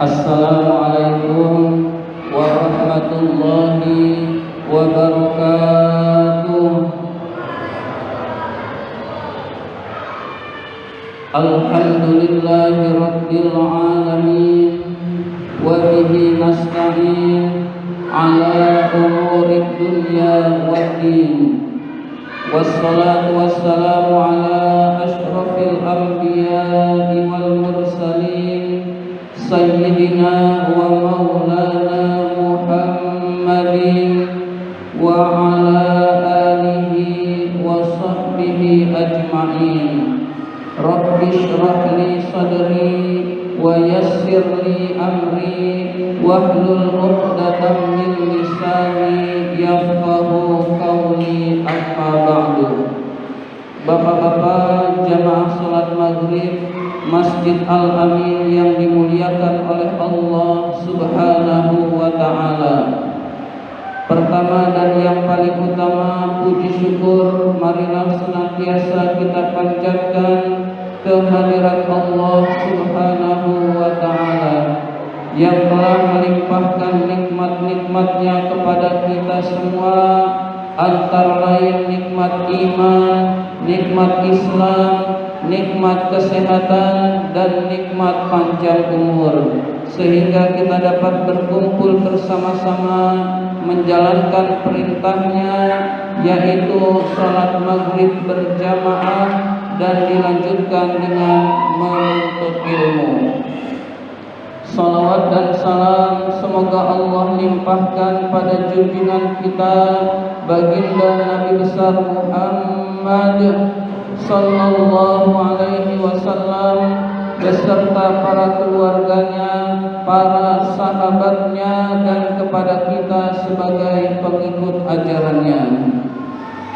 Assalamualaikum warahmatullahi wabarakatuh. Alhamdulillahi rabbil alamin wa bihi nasta'in ala umurid dunya waddin. Wassalatu wassalamu ala ashrafil anbiya'i wal mursalin sayyidina wa maulana Muhammadin wa ala alihi wa sahbihi ajma'in. Rabbi shrah li sadri wa yassir li amri wahlul 'uqdatam min lisani yafqahu qawli. Amma ba'du. Bapak-bapak jamaah salat maghrib Masjid Al-Amin yang dimuliakan oleh Allah Subhanahu wa ta'ala. Pertama dan yang paling utama, puji syukur marilah senantiasa kita panjatkan kehadirat Allah Subhanahu wa ta'ala yang telah melimpahkan nikmat-nikmatnya kepada kita semua, antara lain nikmat iman, nikmat Islam, nikmat kesehatan, dan nikmat panjang umur, sehingga kita dapat berkumpul bersama-sama menjalankan perintahnya, yaitu salat maghrib berjamaah dan dilanjutkan dengan menuntut ilmu. Salawat dan salam semoga Allah limpahkan pada junjungan kita baginda Nabi besar Muhammad sallallahu alaihi wasallam beserta para keluarganya, para sahabatnya, dan kepada kita sebagai pengikut ajarannya.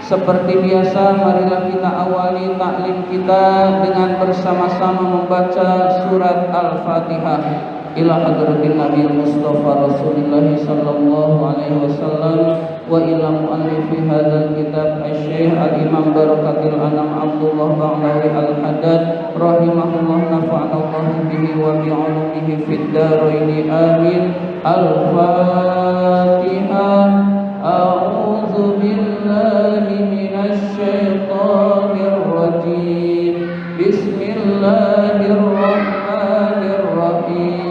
Seperti biasa, marilah kita awali taklim kita dengan bersama-sama membaca surat Al-Fatihah. Ila hadratin Nabi Mustafa Rasulullah sallallahu alaihi wasallam wa ila muallifi hadzal kitab Asy-Syaikh Al-Imam Barakatul Anam Abdullah Ba'lawi Al-Haddad rahimahullah, nafa'anallahu bihi wa bi 'ulumihi fid dharain amin. Al-Fatihah. A'udzu billahi minasy syaithanir rajim. Bismillahirrahmanirrahim.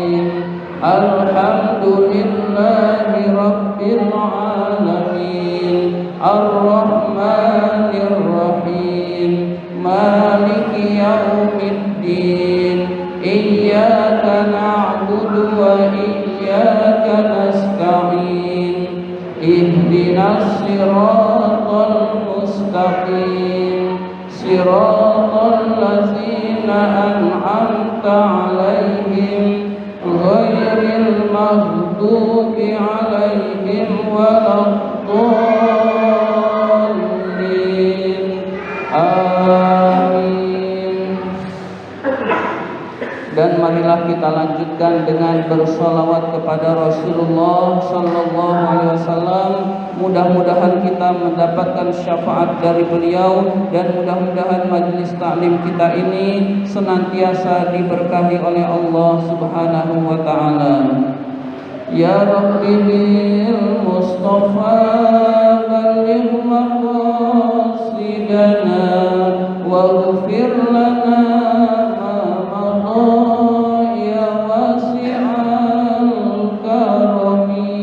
Alhamdulillahi rabbil alamin. Ar-Rahmanir Rahim. Maliki yaumiddin. Iyyaka na'budu wa iyyaka nasta'in. Ihdinas siratal mustaqim. Siratal ladzina an'amta 'alaihim ghairil maghdubi 'alaihim waladdallin. Amin. Dan marilah kita lanjutkan dengan bersolawat kepada Rasulullah sallallahu alaihi wasallam. Mudah-mudahan kita mendapatkan syafaat dari beliau, dan mudah-mudahan majelis taklim kita ini senantiasa diberkahi oleh Allah Subhanahu wa ta'ala. Ya Rabbi bil Mustafa balligh maqasidana waghfir lana ma madha ya wasi'al karami.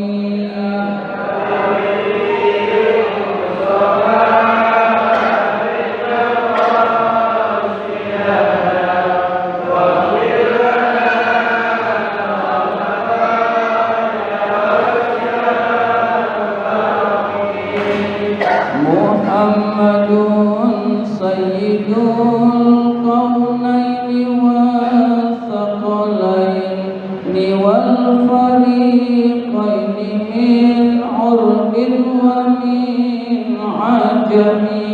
Muhammadun sayyidul qawnaini wa thaqalaini wal fariqaini min urbin wa min ajami.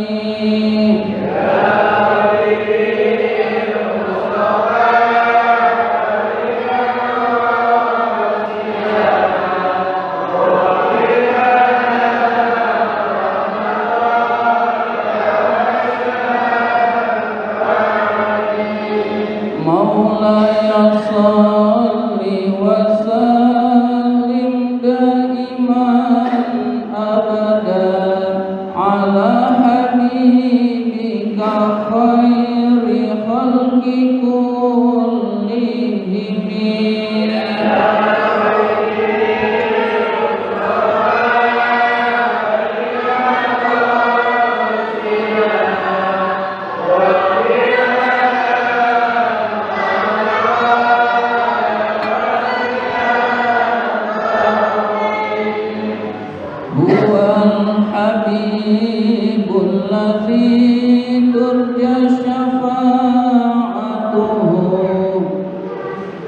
مولاي صل الذي ترجى شفاعته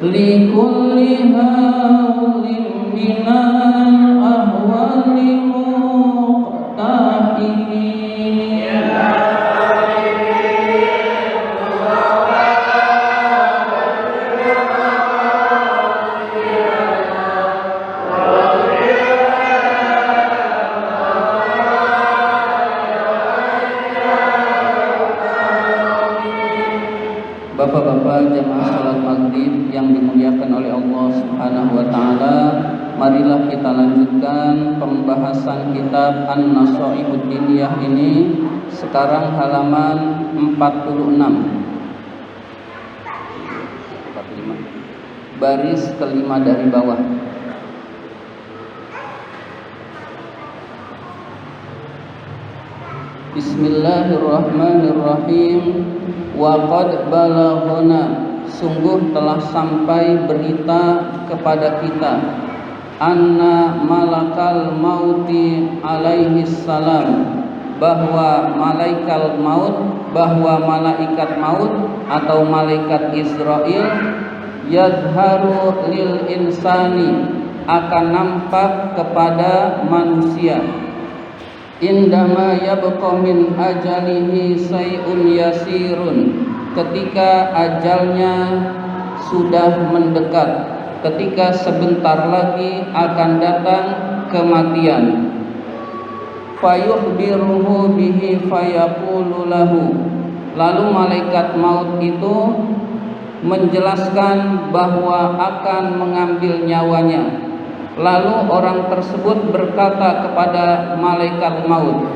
لكل هول من الأهوال مقتحم. Bapak-bapak jamaah salat maghrib yang dimuliakan oleh Allah Subhanahu wa taala, marilah kita lanjutkan pembahasan kitab An-Nashaihud Diniyah ini. Sekarang halaman 46. Baris kelima dari bawah. Bismillahirrahmanirrahim. Wa qad balaghana, sungguh telah sampai berita kepada kita, anna malakal mauti alaihi salam, bahwa malaikat maut atau malaikat Israel, yazharu lil insani, akan nampak kepada manusia, indama yabqa min ajalihi sayun yasirun, ketika ajalnya sudah mendekat, ketika sebentar lagi akan datang kematian. Fayukhbiruhu bihi fayaqulu lahu, lalu malaikat maut itu menjelaskan bahwa akan mengambil nyawanya. Lalu orang tersebut berkata kepada malaikat maut,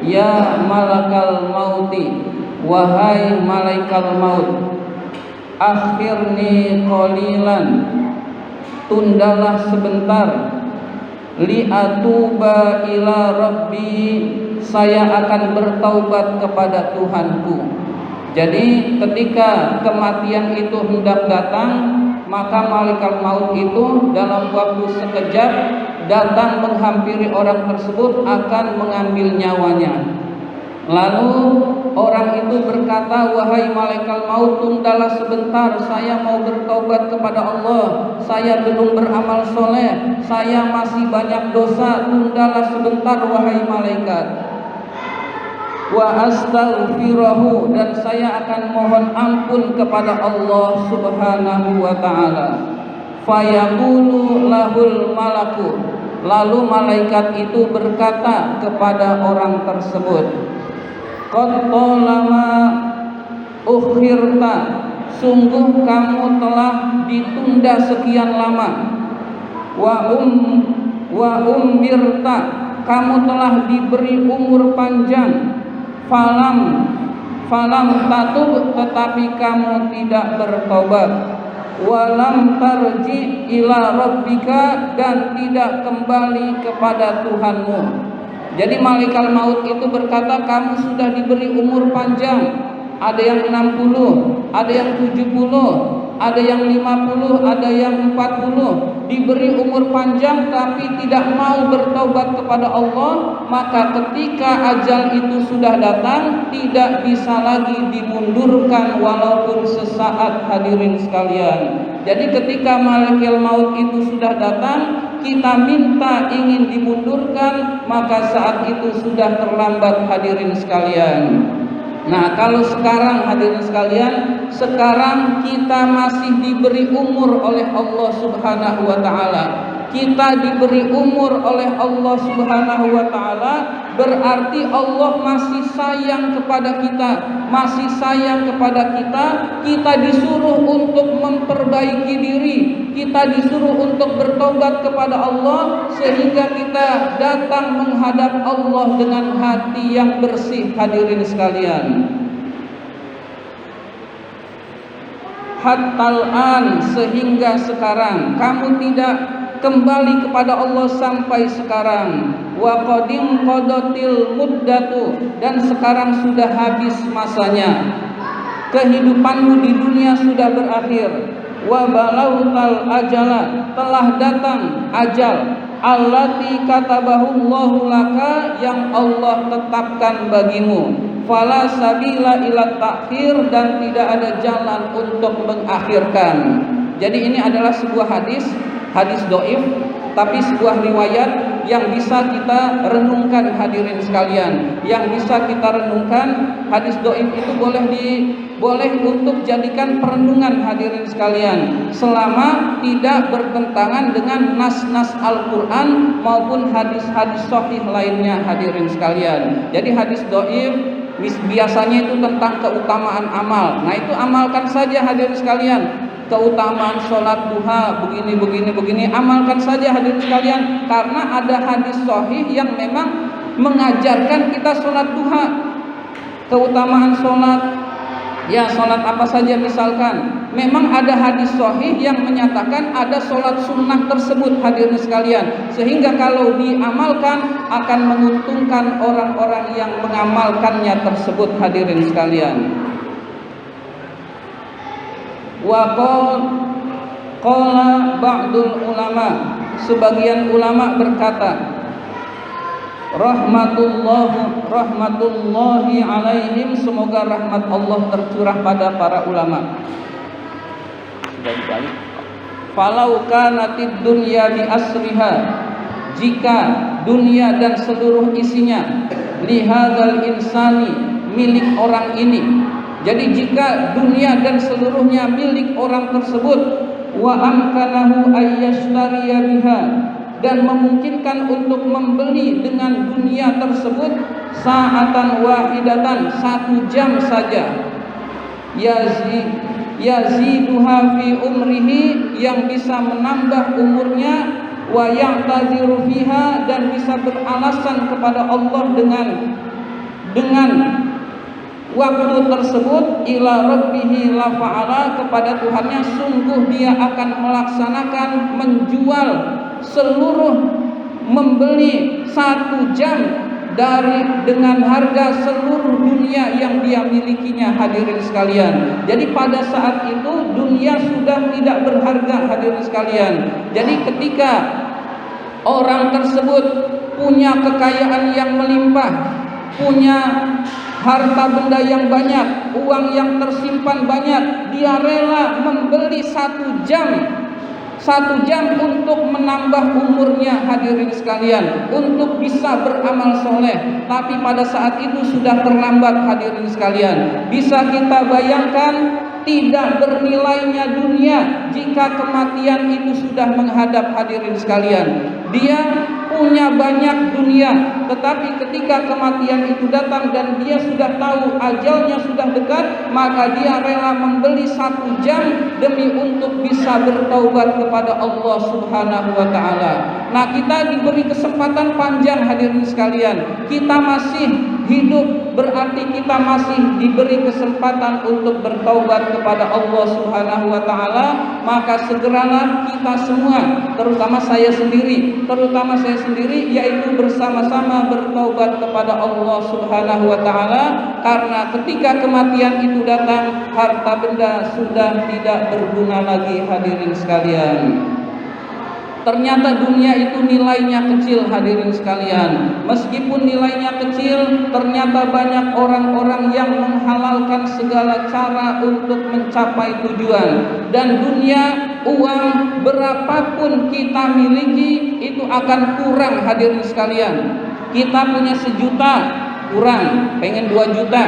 ya malakal mauti, wahai malaikat maut, akhirni qalilan, tundalah sebentar, li'atuba ila rabbi, saya akan bertaubat kepada Tuhanku. Jadi ketika kematian itu hendak datang, maka malaikat maut itu dalam waktu sekejap datang menghampiri orang tersebut akan mengambil nyawanya. Lalu orang itu berkata, wahai malaikat maut, tundalah sebentar, saya mau bertaubat kepada Allah, saya belum beramal soleh, saya masih banyak dosa, tundalah sebentar wahai malaikat. Wa astaghfirahu, dan saya akan mohon ampun kepada Allah Subhanahu wa taala. Fayaqulu lahul malaku, lalu malaikat itu berkata kepada orang tersebut, qad talama ukhirta, sungguh kamu telah ditunda sekian lama. Wa umirta, kamu telah diberi umur panjang. Falam tatub, tetapi kamu tidak bertobat. Walam tarji ila rabbika, dan tidak kembali kepada Tuhanmu. Jadi malaikat maut itu berkata, kamu sudah diberi umur panjang. Ada yang 60, ada yang 70, ada yang 50, ada yang 40. Diberi umur panjang tapi tidak mau bertobat kepada Allah, maka ketika ajal itu sudah datang, tidak bisa lagi dimundurkan walaupun sesaat, hadirin sekalian. Jadi ketika malaikat maut itu sudah datang, kita minta ingin dimundurkan, maka saat itu sudah terlambat, hadirin sekalian. Nah, kalau sekarang, hadirin sekalian, sekarang kita masih diberi umur oleh Allah Subhanahu wa taala. Kita diberi umur oleh Allah Subhanahu wa taala, berarti Allah masih sayang kepada kita, masih sayang kepada kita. Kita disuruh untuk memperbaiki diri, kita disuruh untuk bertobat kepada Allah, sehingga kita datang menghadap Allah dengan hati yang bersih, hadirin sekalian. Hattal an, sehingga sekarang kamu tidak kembali kepada Allah sampai sekarang. Wa qadim qadatil muddatu, dan sekarang sudah habis masanya. Kehidupanmu di dunia sudah berakhir. Wa balautal ajala, telah datang ajal. allati katabahullahu laka, yang Allah tetapkan bagimu. Fala sabila ila ta'khir, dan tidak ada jalan untuk mengakhirkan. Jadi ini adalah sebuah hadis dhaif, tapi sebuah riwayat yang bisa kita renungkan hadirin sekalian. Yang bisa kita renungkan, hadis dhaif itu boleh untuk jadikan perenungan hadirin sekalian, selama tidak bertentangan dengan nas-nas Al-Qur'an maupun hadis-hadis sahih lainnya hadirin sekalian. Jadi hadis dhaif biasanya itu tentang keutamaan amal. Nah, itu amalkan saja hadirin sekalian. Keutamaan sholat duha begini, amalkan saja hadirin sekalian, karena ada hadis sahih yang memang mengajarkan kita sholat duha. Keutamaan sholat, ya sholat apa saja misalkan, memang ada hadis sahih yang menyatakan ada sholat sunnah tersebut hadirin sekalian, sehingga kalau diamalkan akan menguntungkan orang-orang yang mengamalkannya tersebut hadirin sekalian. Wa qala ba'dul ulama, sebagian ulama berkata, rahmatullahi alaihim, semoga rahmat Allah tercurah pada para ulama. Sudah dibalik. Falau kanatid dunya bi asriha, jika dunia dan seluruh isinya, lihadzal insani, milik orang ini. Jadi jika dunia dan seluruhnya milik orang tersebut, wa amkanahu ayyashtariya biha, dan memungkinkan untuk membeli dengan dunia tersebut, sa'atan wahidatan, 1 jam saja, yaziduha fi umrihi, yang bisa menambah umurnya, wa ya'taziru fiha, dan bisa beralasan kepada Allah dengan waktu tersebut, ila rabbihi la fa'ala, kepada Tuhannya sungguh dia akan melaksanakan menjual seluruh, membeli 1 jam dengan harga seluruh dunia yang dia milikinya hadirin sekalian. Jadi pada saat itu dunia sudah tidak berharga hadirin sekalian. Jadi ketika orang tersebut punya kekayaan yang melimpah, punya harta benda yang banyak, uang yang tersimpan banyak, dia rela membeli 1 jam untuk menambah umurnya hadirin sekalian, untuk bisa beramal soleh. Tapi pada saat itu sudah terlambat hadirin sekalian. Bisa kita bayangkan tidak bernilainya dunia jika kematian itu sudah menghadap hadirin sekalian. Dia punya banyak dunia, tetapi ketika kematian itu datang dan dia sudah tahu ajalnya sudah dekat, maka dia rela membeli 1 jam demi untuk bisa bertaubat kepada Allah Subhanahu wa ta'ala. Nah, kita diberi kesempatan panjang hadirin sekalian. Kita masih hidup, berarti kita masih diberi kesempatan untuk bertaubat kepada Allah Subhanahu wa ta'ala. Maka segeralah kita semua, terutama saya sendiri, yaitu bersama-sama bertaubat kepada Allah Subhanahu wa ta'ala. Karena ketika kematian itu datang, harta benda sudah tidak berguna lagi hadirin sekalian. Ternyata dunia itu nilainya kecil hadirin sekalian. Meskipun nilainya kecil, ternyata banyak orang-orang yang menghalalkan segala cara untuk mencapai tujuan. Dan dunia, uang berapapun kita miliki itu akan kurang hadirin sekalian. Kita punya 1 juta, kurang, pengen 2 juta.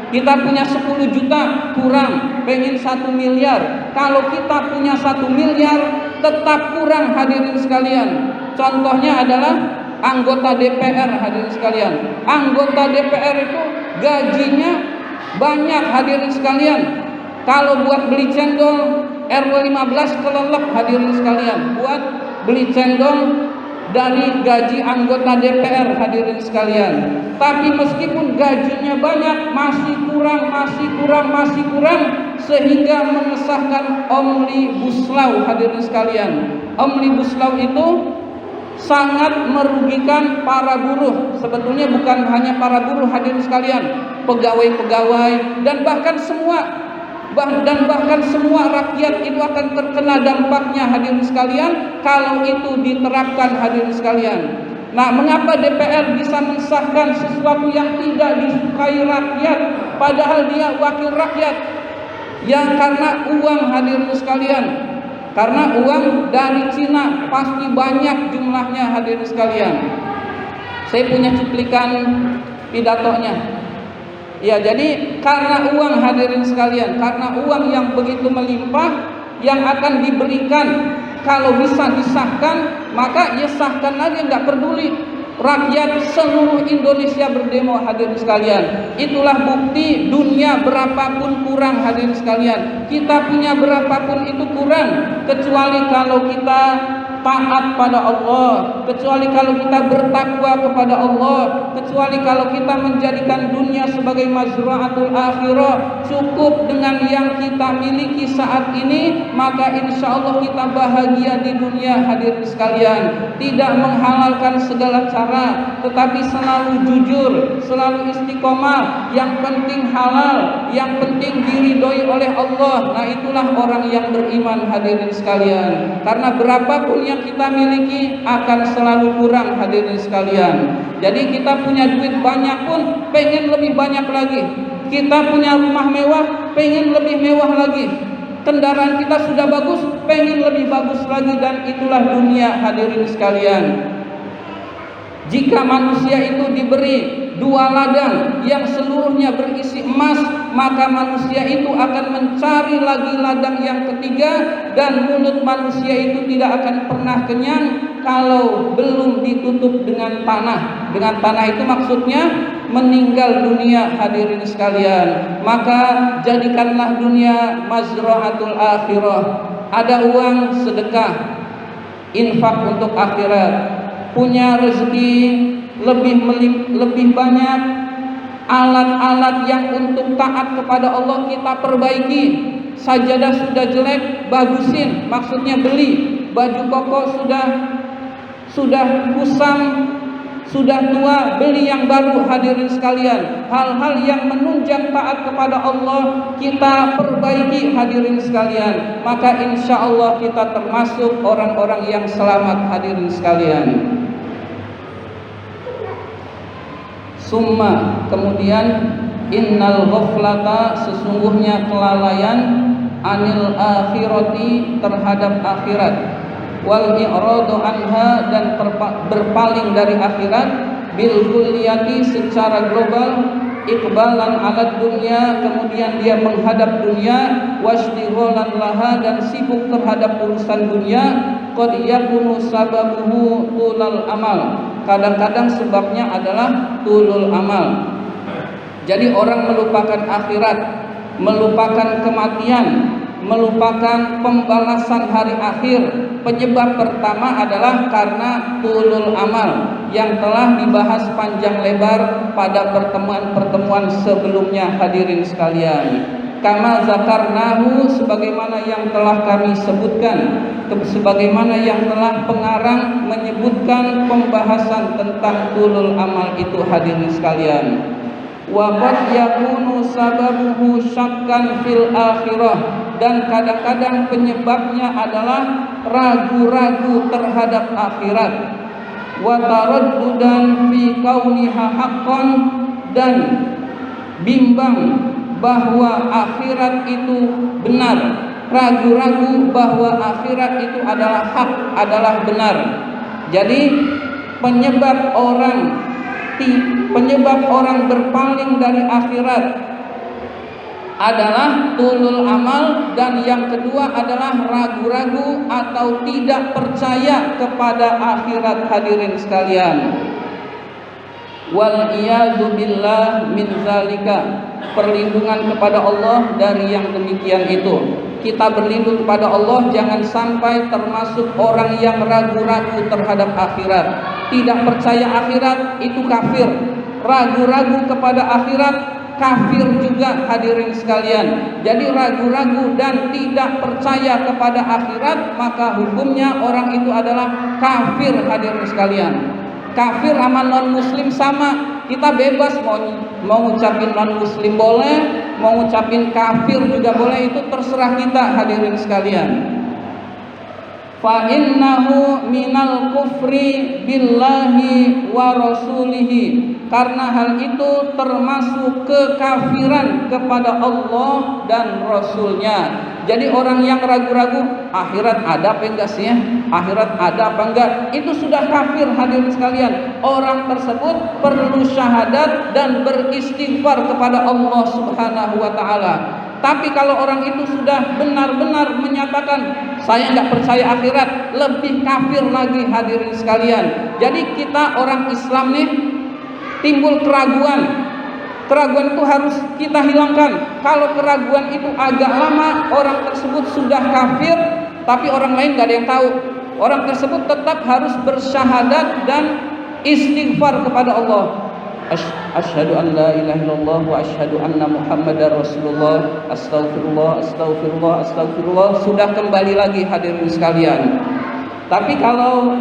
Kita punya 10 juta, kurang, pengen 1 miliar. Kalau kita punya 1 miliar, tetap kurang hadirin sekalian. Contohnya adalah anggota DPR hadirin sekalian. Anggota DPR itu gajinya banyak hadirin sekalian. Kalau buat beli cendol RW15 kelelep hadirin sekalian. Buat beli cendol dari gaji anggota DPR hadirin sekalian. Tapi meskipun gajinya banyak, masih kurang, sehingga mengesahkan Omnibus Law hadirin sekalian. Omnibus Law itu sangat merugikan para buruh. Sebetulnya bukan hanya para buruh hadirin sekalian, pegawai-pegawai dan bahkan semua dan bahkan semua rakyat itu akan terkena dampaknya hadirin sekalian kalau itu diterapkan hadirin sekalian. Nah, mengapa DPR bisa mensahkan sesuatu yang tidak disukai rakyat padahal dia wakil rakyat? Ya karena uang hadirin sekalian. Karena uang dari Cina pasti banyak jumlahnya hadirin sekalian. Saya punya cuplikan pidatonya. Ya, jadi karena uang hadirin sekalian, karena uang yang begitu melimpah yang akan diberikan, kalau bisa disahkan, maka ya sahkan aja, nggak peduli. Rakyat seluruh Indonesia berdemo hadirin sekalian. Itulah bukti dunia berapapun kurang hadirin sekalian. Kita punya berapapun itu kurang, kecuali kalau kita taat pada Allah, kecuali kalau kita bertakwa kepada Allah, kecuali kalau kita menjadikan dunia sebagai mazra'atul akhirah. Cukup dengan yang kita miliki saat ini, maka insya Allah kita bahagia di dunia hadirin sekalian. Tidak menghalalkan segala cara, tetapi selalu jujur, selalu istiqomah. Yang penting halal, yang penting diridhoi oleh Allah. Nah, itulah orang yang beriman hadirin sekalian. Karena berapapun yang kita miliki akan selalu kurang hadirin sekalian. Jadi kita punya duit banyak pun pengen lebih banyak lagi. Kita punya rumah mewah pengen lebih mewah lagi. Kendaraan kita sudah bagus pengen lebih bagus lagi. Dan itulah dunia hadirin sekalian. Jika manusia itu diberi dua ladang yang seluruhnya berisi emas, maka manusia itu akan mencari lagi ladang yang ketiga, dan mulut manusia itu tidak akan pernah kenyang kalau belum ditutup dengan tanah. Dengan tanah itu maksudnya meninggal dunia hadirin sekalian. Maka jadikanlah dunia mazra'atul akhirah. Ada uang sedekah, infak untuk akhirat. Punya rezeki lebih banyak, alat-alat yang untuk taat kepada Allah kita perbaiki. Sajadah sudah jelek, bagusin, maksudnya beli. Baju koko sudah kusam, sudah tua, beli yang baru hadirin sekalian. Hal-hal yang menunjang taat kepada Allah kita perbaiki hadirin sekalian. Maka insya Allah kita termasuk orang-orang yang selamat hadirin sekalian. Summa, kemudian innal ghaflata, sesungguhnya kelalaian, anil akhirati, terhadap akhirat, wal i'radu anha, dan berpaling dari akhirat, bil kulliyati, secara global, iqbalan ala dunya, kemudian dia menghadap dunia, wastighalan laha, dan sibuk terhadap urusan dunia, qad yakunu sababuhu tulal amal, kadang-kadang sebabnya adalah tulul amal. Jadi orang melupakan akhirat, melupakan kematian, melupakan pembalasan hari akhir. Penyebab pertama adalah karena tulul amal yang telah dibahas panjang lebar pada pertemuan-pertemuan sebelumnya hadirin sekalian. Kama zakarnahu, sebagaimana yang telah kami sebutkan, sebagaimana yang telah pengarang menyebutkan pembahasan tentang tulul amal itu hadirin sekalian. Wa qad yakunu sababuhu syakkan fil akhirah, dan kadang-kadang penyebabnya adalah ragu-ragu terhadap akhirat. Wa taraddudan fi kauniha haqqan, dan bimbang bahwa akhirat itu benar, ragu-ragu bahwa akhirat itu adalah hak, adalah benar. Jadi penyebab orang berpaling dari akhirat adalah tulul amal, dan yang kedua adalah ragu-ragu atau tidak percaya kepada akhirat hadirin sekalian. Wal iyadu billah min zalika, perlindungan kepada Allah dari yang demikian itu. Kita berlindung kepada Allah jangan sampai termasuk orang yang ragu-ragu terhadap akhirat. Tidak percaya akhirat itu kafir. Ragu-ragu kepada akhirat kafir juga hadirin sekalian. Jadi ragu-ragu dan tidak percaya kepada akhirat, maka hukumnya orang itu adalah kafir hadirin sekalian. Kafir sama non muslim sama. Kita bebas mau ngucapin non muslim boleh, mau ngucapin kafir juga boleh, itu terserah kita hadirin sekalian. Fa innahu minal kufri billahi wa rasulihi, karena hal itu termasuk kekafiran kepada Allah dan Rasulnya. Jadi orang yang ragu-ragu akhirat ada apa enggak sih ya, akhirat ada apa enggak, itu sudah kafir hadirin sekalian. Orang tersebut perlu syahadat dan beristighfar kepada Allah Subhanahu wa taala. Tapi kalau orang itu sudah benar-benar menyatakan saya nggak percaya akhirat, lebih kafir lagi hadirin sekalian. Jadi kita orang Islam nih timbul keraguan. Keraguan itu harus kita hilangkan. Kalau keraguan itu agak lama, orang tersebut sudah kafir, tapi orang lain nggak ada yang tahu. Orang tersebut tetap harus bersyahadat dan istighfar kepada Allah. Asyhadu an la ilaha illallah wa asyhadu anna muhammadar rasulullah, astagfirullah, astagfirullah, astagfirullah, sudah kembali lagi hadirin sekalian. Tapi kalau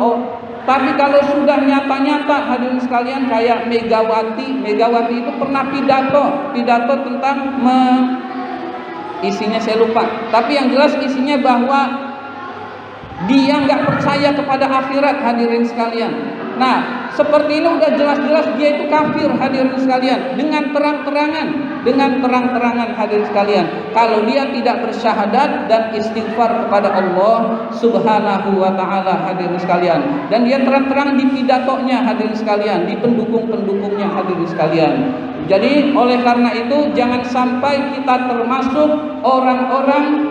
sudah nyata-nyata hadirin sekalian, kayak Megawati itu pernah pidato tentang isinya saya lupa, tapi yang jelas isinya bahwa dia nggak percaya kepada akhirat hadirin sekalian. Nah, seperti ini udah jelas-jelas dia itu kafir hadirin sekalian, dengan terang-terangan hadirin sekalian. Kalau dia tidak bersyahadat dan istighfar kepada Allah Subhanahu wa taala hadirin sekalian, dan dia terang-terangan di pidatonya hadirin sekalian, di pendukung-pendukungnya hadirin sekalian. Jadi oleh karena itu jangan sampai kita termasuk orang-orang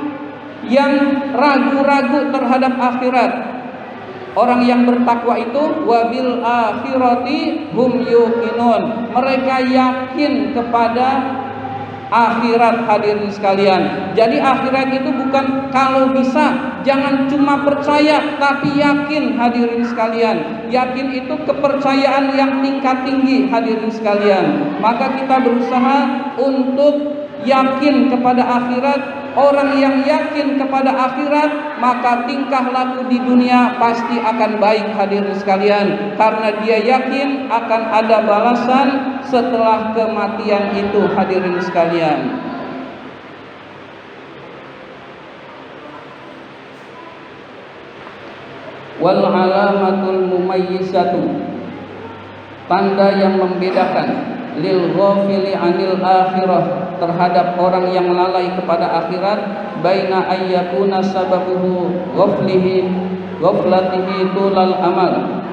yang ragu-ragu terhadap akhirat. Orang yang bertakwa itu wabil akhirati hum yuqinun, mereka yakin kepada akhirat hadirin sekalian. Jadi akhirat itu bukan kalau bisa, jangan cuma percaya tapi yakin hadirin sekalian. Yakin itu kepercayaan yang tingkat tinggi hadirin sekalian. Maka kita berusaha untuk yakin kepada akhirat. Orang yang yakin kepada akhirat, maka tingkah laku di dunia pasti akan baik hadirin sekalian, karena dia yakin akan ada balasan setelah kematian itu hadirin sekalian. Wal alamatul mumayyizatu, tanda yang membedakan lil ghafili anil akhirah, terhadap orang yang lalai kepada akhirat, baina ayyakuna sababuhu ghaflatihi tulal amal,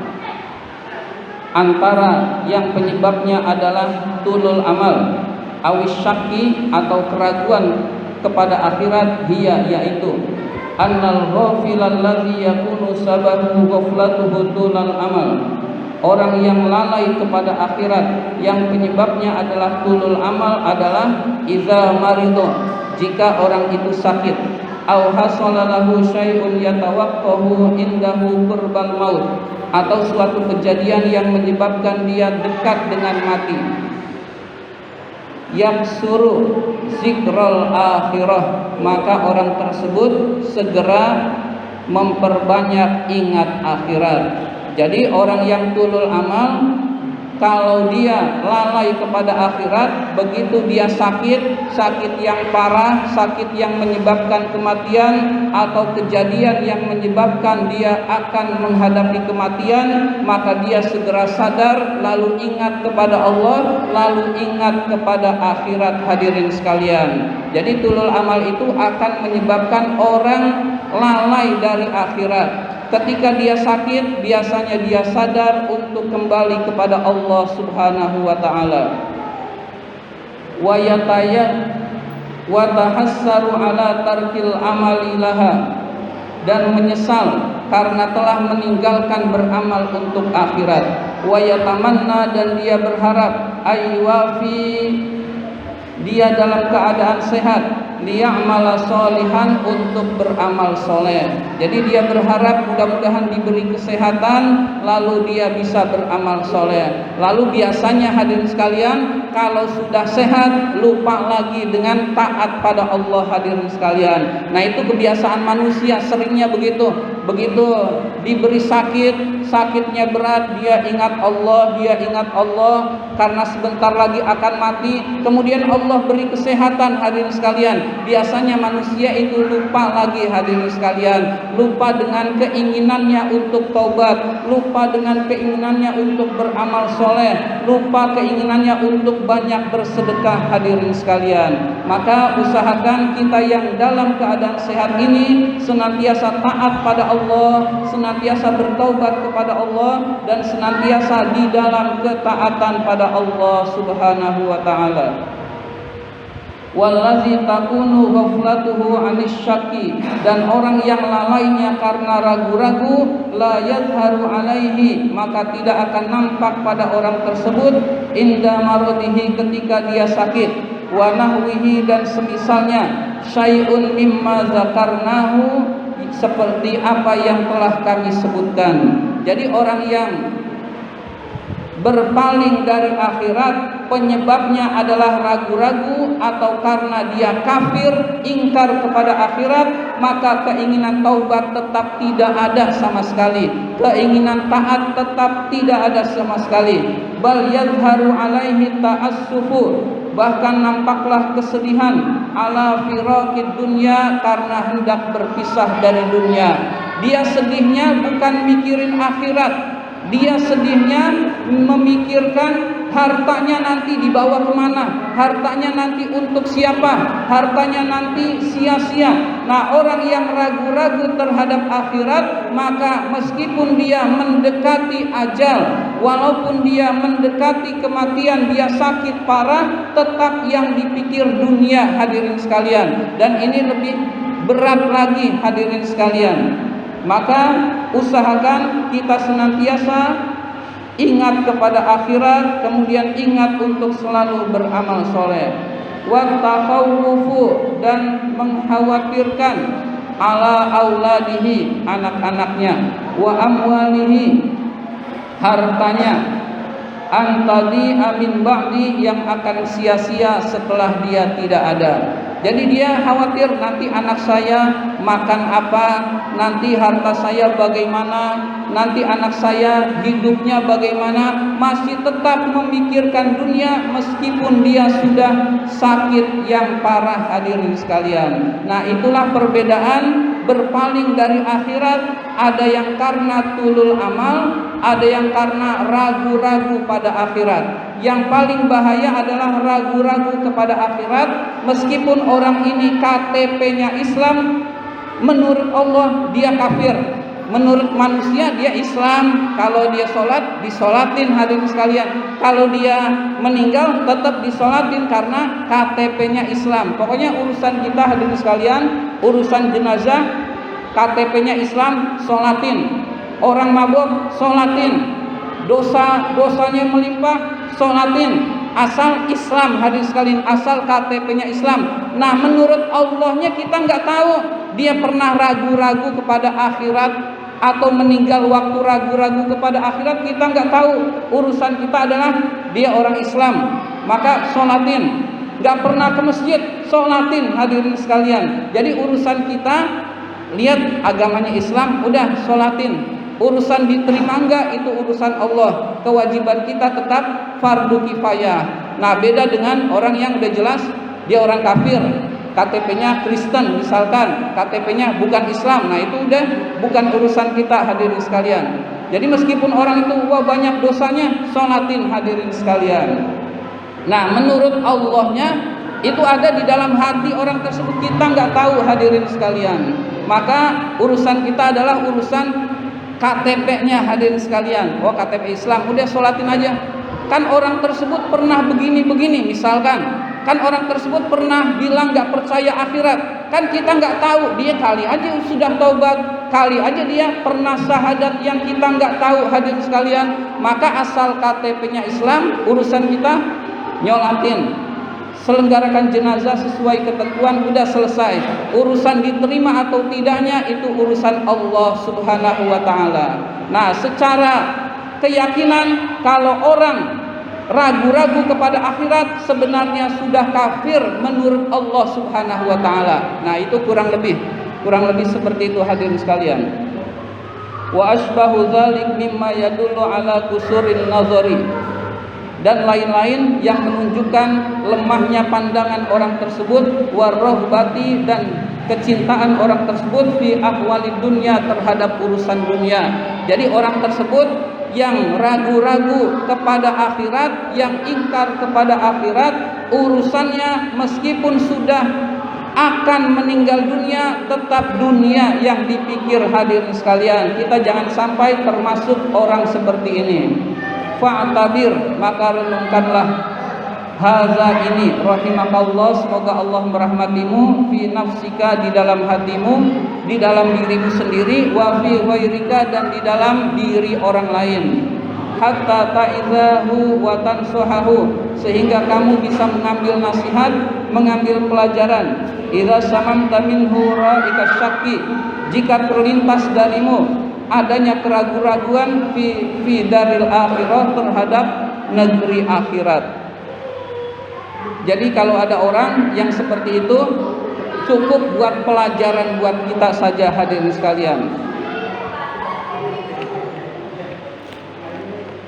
antara yang penyebabnya adalah tulul amal, awis syakki atau keraguan kepada akhirat, yaitu annal ghafilal ladzi yakunu sababuhu ghaflatuhu tulal amal, orang yang lalai kepada akhirat yang penyebabnya adalah tulul amal adalah idza maridu, jika orang itu sakit, au hasalalahu syai'un yatawaqqahu indahu qurbal maut, atau suatu kejadian yang menyebabkan dia dekat dengan mati, yaksuru zikrul akhirah, maka orang tersebut segera memperbanyak ingat akhirat. Jadi orang yang tulul amal, kalau dia lalai kepada akhirat, begitu dia sakit yang parah, sakit yang menyebabkan kematian, atau kejadian yang menyebabkan dia akan menghadapi kematian, maka dia segera sadar, lalu ingat kepada Allah, lalu ingat kepada akhirat hadirin sekalian. Jadi tulul amal itu akan menyebabkan orang lalai dari akhirat. Ketika dia sakit, biasanya dia sadar untuk kembali kepada Allah Subhanahu wa taala. Wa tahassaru ala tarkil amali laha, dan menyesal karena telah meninggalkan beramal untuk akhirat. Wa yatamanna, dan dia berharap aywafi, dia dalam keadaan sehat, liya'mala sholihan, untuk beramal soleh. Jadi dia berharap mudah-mudahan diberi kesehatan, lalu dia bisa beramal soleh. Lalu biasanya hadirin sekalian, kalau sudah sehat lupa lagi dengan taat pada Allah hadirin sekalian. Nah itu kebiasaan manusia, seringnya begitu. begitu diberi sakitnya berat, dia ingat Allah karena sebentar lagi akan mati. Kemudian Allah beri kesehatan, hadirin sekalian. Biasanya manusia itu lupa lagi, hadirin sekalian, lupa dengan keinginannya untuk taubat, lupa dengan keinginannya untuk beramal soleh, lupa keinginannya untuk banyak bersedekah, hadirin sekalian. Maka usahakan kita yang dalam keadaan sehat ini senantiasa taat pada Allah, senantiasa bertaubat kepada Allah, dan senantiasa di dalam ketaatan pada Allah Subhanahu wa taala. Wallazi takunu ghaflatuhu 'anis syakki, dan orang yang lalainya karena ragu-ragu, la yadhharu 'alaihi, maka tidak akan nampak pada orang tersebut, inda maradihi, ketika dia sakit, wa nahwihi, dan semisalnya, syai'un mimma zakarnahu, seperti apa yang telah kami sebutkan. Jadi orang yang berpaling dari akhirat penyebabnya adalah ragu-ragu atau karena dia kafir, ingkar kepada akhirat, maka keinginan taubat tetap tidak ada sama sekali, keinginan taat tetap tidak ada sama sekali. Bal yadharu alaihi ta'assufu, bahkan nampaklah kesedihan, ala firaqid dunya, karena hendak berpisah dari dunia. Dia sedihnya bukan mikirin akhirat, dia sedihnya memikirkan hartanya nanti dibawa kemana, hartanya nanti untuk siapa, hartanya nanti sia-sia. Nah, orang yang ragu-ragu terhadap akhirat, maka meskipun dia mendekati ajal, walaupun dia mendekati kematian, dia sakit parah, tetap yang dipikir dunia, hadirin sekalian. Dan ini lebih berat lagi, hadirin sekalian. Maka usahakan kita senantiasa ingat kepada akhirat, kemudian ingat untuk selalu beramal soleh. Wa takhawufu, dan mengkhawatirkan, ala auladihi, anak-anaknya, wa amwalihi, hartanya, antadi amin ba'di, yang akan sia-sia setelah dia tidak ada. Jadi dia khawatir nanti anak saya makan apa, nanti harta saya bagaimana, nanti anak saya hidupnya bagaimana, masih tetap memikirkan dunia meskipun dia sudah sakit yang parah, hadirin sekalian. Nah, itulah perbedaan berpaling dari akhirat. Ada yang karena tulul amal, ada yang karena ragu-ragu pada akhirat. Yang paling bahaya adalah ragu-ragu kepada akhirat, meskipun orang ini KTP-nya Islam, menurut Allah dia kafir, menurut manusia dia Islam. Kalau dia sholat, disolatin, hadirin sekalian. Kalau dia meninggal, tetap disolatin karena KTP-nya Islam. Pokoknya urusan kita, hadirin sekalian, urusan jenazah, KTP-nya Islam, sholatin. Orang mabuk, sholatin. Dosanya melimpah, sholatin. Asal Islam, hadirin sekalian, asal KTP-nya Islam. Nah, menurut Allahnya kita nggak tahu dia pernah ragu-ragu kepada akhirat atau meninggal waktu ragu-ragu kepada akhirat, kita nggak tahu. Urusan kita adalah dia orang Islam, maka sholatin. Nggak pernah ke masjid, sholatin, hadirin sekalian. Jadi urusan kita, lihat agamanya Islam, udah sholatin. Urusan diterima enggak, itu urusan Allah. Kewajiban kita tetap fardu kifayah. Nah, beda dengan orang yang udah jelas dia orang kafir, KTP-nya Kristen misalkan, KTP-nya bukan Islam. Nah, itu udah bukan urusan kita, hadirin sekalian. Jadi meskipun orang itu banyak dosanya, sholatin, hadirin sekalian. Nah, menurut Allahnya itu ada di dalam hati orang tersebut, kita nggak tahu, hadirin sekalian. Maka urusan kita adalah urusan KTP-nya, hadirin sekalian. Oh, KTP Islam, udah sholatin aja. Kan orang tersebut pernah begini-begini, misalkan. Kan orang tersebut pernah bilang gak percaya akhirat. Kan kita gak tahu, dia kali aja sudah taubat, kali aja dia pernah syahadat yang kita gak tahu, hadirin sekalian. Maka asal KTP-nya Islam, urusan kita nyolatin, selenggarakan jenazah sesuai ketentuan, udah selesai. Urusan diterima atau tidaknya itu urusan Allah Subhanahu wa taala. Nah, secara keyakinan kalau orang ragu-ragu kepada akhirat sebenarnya sudah kafir menurut Allah Subhanahu wa taala. Nah, itu kurang lebih seperti itu, hadirin sekalian. wa asbahu dzalik mimma yadullu ala kusurin nazari, dan lain-lain yang menunjukkan lemahnya pandangan orang tersebut, warahbati, dan kecintaan orang tersebut fi ahwali dunia, terhadap urusan dunia. Jadi orang tersebut yang ragu-ragu kepada akhirat, yang ingkar kepada akhirat, urusannya meskipun sudah akan meninggal dunia, tetap dunia yang dipikir. Hadirin sekalian, kita jangan sampai termasuk orang seperti ini. Fa'tabir, maka renungkanlah haza ini, rahimakallah, semoga Allah merahmatimu, fi nafsika, di dalam hatimu, di dalam dirimu sendiri, wa fi ghairika, dan di dalam diri orang lain, hatta ta'izahu wa tansuhahu, sehingga kamu bisa mengambil nasihat, mengambil pelajaran. Idza samamta minhu ra'ika syakki, jika terlintas darimu adanya keraguan-raguan fi daril akhirah, terhadap negeri akhirat. Jadi kalau ada orang yang seperti itu, cukup buat pelajaran buat kita saja, hadirin sekalian.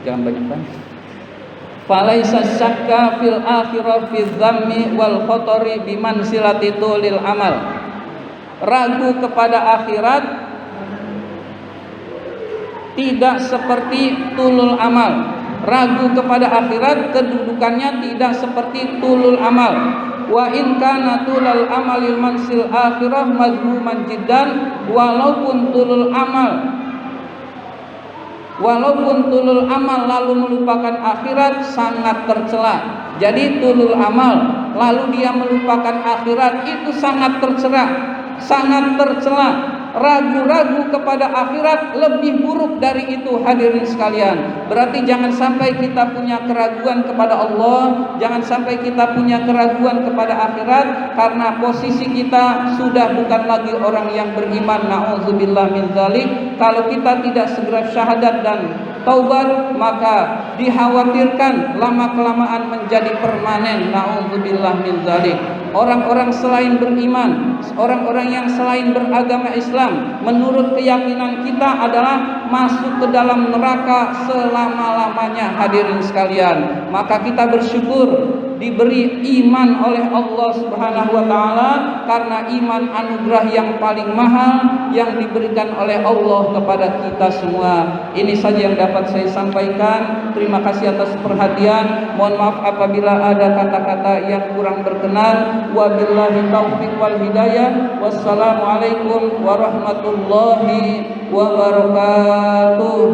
Jangan banyak banget. Falaisa syakka fil akhirah fi dzammi wal khatari bimansilati tulil amal. Ragu kepada akhirat tidak seperti tulul amal. Ragu kepada akhirat kedudukannya tidak seperti tulul amal. Wa in kana tulul amalil mansil akhirah mazmuman jiddan, walaupun tulul amal lalu melupakan akhirat sangat tercela. Jadi tulul amal lalu dia melupakan akhirat itu sangat tercela, sangat tercela. Ragu-ragu kepada akhirat lebih buruk dari itu, hadirin sekalian. Berarti jangan sampai kita punya keraguan kepada Allah, jangan sampai kita punya keraguan kepada akhirat, karena posisi kita sudah bukan lagi orang yang beriman. Na'udzubillah min dzalik. Kalau kita tidak segera syahadat dan taubat, maka dikhawatirkan lama-kelamaan menjadi permanen. Na'udzubillah min dzalik. Orang-orang selain beriman, orang-orang yang selain beragama Islam, menurut keyakinan kita adalah masuk ke dalam neraka selama-lamanya, hadirin sekalian. Maka kita bersyukur diberi iman oleh Allah Subhanahu wa taala, karena iman anugerah yang paling mahal yang diberikan oleh Allah kepada kita semua. Ini saja yang dapat saya sampaikan. Terima kasih atas perhatian. Mohon maaf apabila ada kata-kata yang kurang berkenan. Wabillahi taufiq wal hidayah. Wassalamualaikum warahmatullahi wabarakatuh.